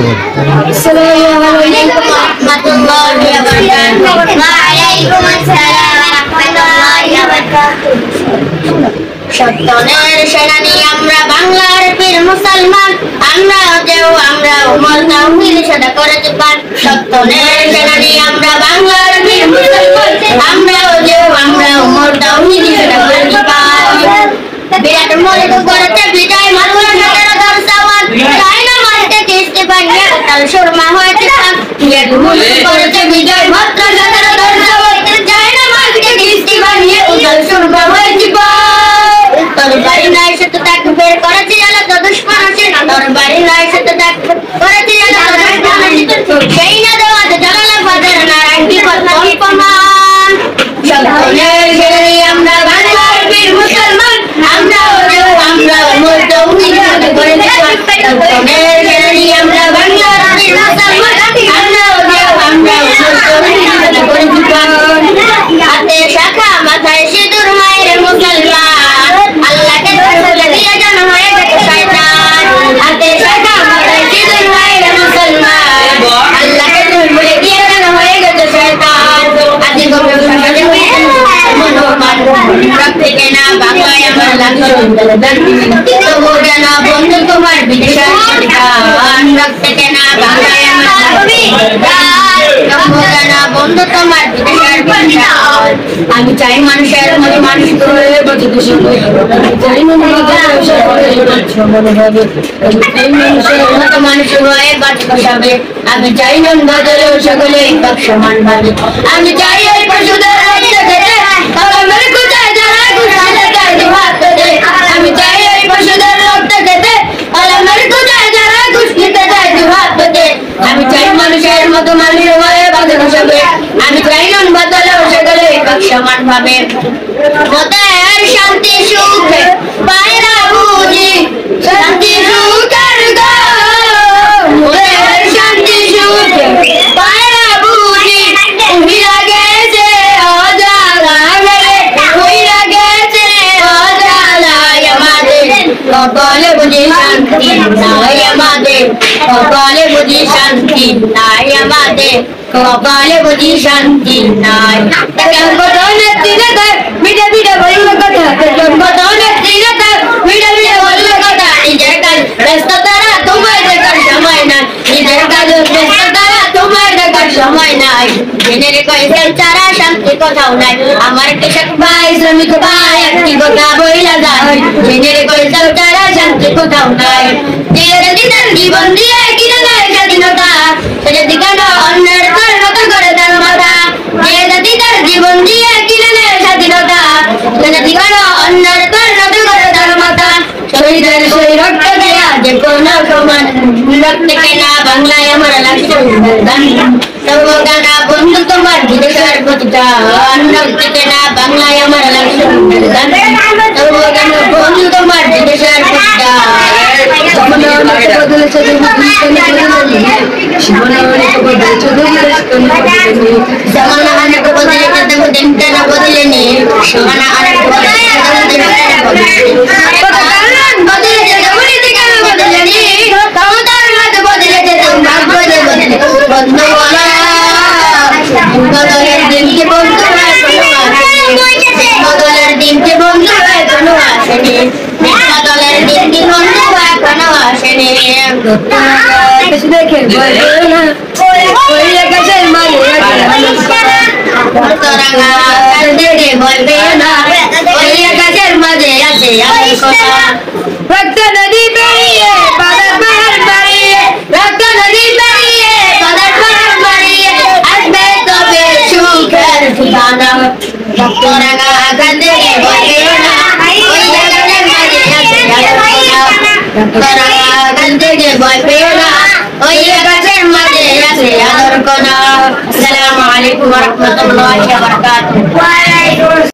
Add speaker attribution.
Speaker 1: Assalamualaikum warahmatullahi wabarakatuh. Waalaikumsalam warahmatullahi wabarakatuh. সত্যনের সেনানি আমরা বাংলার বীর মুসলমান, আমরা উমর তাওহীদ সদা করেছি পান। সত্যনের সেনানি আমরা বাংলার বীর মুসলমান, আমরা উমর তাওহীদ সদা করেছি পান। বিরাট মলিক করেছে বিজয় মাতুল সাতারা দরসাওয়ান, তাই না মারতে কিস্তি বানিয়ে তাল সুরমা হয়েছে পান। বিরাট মলিক করেছে বিজয় মাতুল সাতারা দরসাওয়ান, তাই না মারতে কিস্তি বানিয়ে তাল সুরমা হয়েছে পান। তোর বাড়ি নাই সে তো তাকবীর করেছে আলাদা দুশমন আছে, তোর বাড়ি নাই সে তো তাকবীর করেছে আলাদা দুশমন আছে, সেই না দেওয়াতে জানালা বাজার নারায়ণ বিপদ প্রমাণ। সত্যনের সেনানি আমরা বাংলার বীর মুসলমান, আমরা উমর তাওহীদ সদা করেছি পান। সত্যনের সেনানি আমরা বাংলার বীর মুসলমান, আমরা উমর তাওহীদ সদা করেছি পান। হাতে শাখা মাথায় সিঁদুর মায়ের মুসলমান, আল্লাহকে ধরে দিয়ে জান হয়ে গেছে শয়তান। হাতে শাখা মাথায় সিঁদুর মায়ের মুসলমান, আল্লাহকে ধরে দিয়ে জান হয়ে গেছে শয়তান। আদি গোপে সমাজে মনোমান রব থেকে না বাংলায় আমার লাগছে তবু যেন বন্ধু তোমার বিদেশের গান। রব থেকে না বাংলায় আমার লাগছে তবু যেন বন্ধু তোমার বিদেশের গান। আমি চাই মানুষের মতো মানুষ হয়ে বাঁচতে সকলে, আমি চাই মানুষের মতো মানুষ হয়ে বাঁচতে সবে, আমি চাই নন বদলেও সকলে এক সমান ভাবে। আমি চাই ওই পশুদের রক্ত খেতে কলমের কোথায় যারা ঘুষালে গায়ে হাত দেয়। আমি চাই ওই পশুদের রক্ত খেতে কলমের কোথায় যারা ঘুষ খেতে যায় হাত দেয়। আমি চাই মানুষের মতো মানুষ হয়ে বাঁচতে সবে, আমি চাই নন বদলেও সকলে এক সমান ভাবে। মোদের শান্তি সুখে পায়রা বুঝি শান্তি সুখের গো, মোদের শান্তি সুখে পায়রা বুঝি উহিরা গেছে অজালায়, উহিরা গেছে অজালায় আমাদের। কপালে বুঝি শান্তি নাই আমাদের, কপালে বুঝি শান্তি নাই আমাদের, কপালে বুঝি শান্তি নাই। জন্মদনের দিনে মিঠে মিঠে বলল কথা, জন্মদনের দিনে মিঠে মিঠে বলল কথা। নিজের কাজ ব্যস্ত তারা তোমার দেখার সময় নাই, নিজের কাজ ব্যস্ত তারা তোমার দেখার সময় নাই। জেনে রেখো এসব ছাড়া শান্তি কোথাও নাই, আমার কৃষক ভাই শ্রমিক ভাই একটি কথা বইলা যায়। জেনে রেখো এসব ছাড়া শান্তি কোথাও নাই। দিনের জীবন দিয়ে কিনে নেয় স্বাধীনতা, সেটা দিকানো অন্যের মতো করে তার মাথা। দিনের জীবন দিয়ে কিনে নেয় স্বাধীনতা, সেটা দিকানো অন্যের মতো করে তার মাথা। শহীদের সেই রক্ত দেয়া যে কোনো সমান, রক্ত কেনা বাংলায় আমার লাগছে তবু গানা বন্ধু তোমার বিদেশের প্রতিদান। রক্ত কেনা বাংলায় আমার লাগছে তবু গানা বন্ধু তোমার বিদেশের প্রতিদান। জামানা অনেক বদলেছে তবু দিনটা না বদলেনি, জামানা অনেক বদলেছে তবু দিনটা না বদলেনি। বদলেছে তবু দিনটা না বদলেনি, ক্ষমতার মত বদলেছে তবু ভাগ্য যে বদলেনি। বন্ধু বলা বদলের দিনকে বন্ধু বদলের দিনকে বন্ধু এখনো আসেনি, বদলের দিনকে বন্ধু এখনো আসেনি। দেখে গাছের মাঝে আছে রক্ত নদী পেরিয়ে বাজার পাহাড় বাড়িয়ে, রক্ত নদী পেরিয়ে বাজার পাহাড় বাড়িয়ে আসবে তবে সুখের ঠিকানা। রক্ত রাঙা কাঁদে বলবে না, ওই গাছের মাঝে আছে রক্ত রাঙা কাঁদে ভয় পেও না, ওই গাছের মাঝে আছে আদর কোনা। আসসালামু আলাইকুম ওয়া রাহমাতুল্লাহি ওয়া বারাকাতুহু।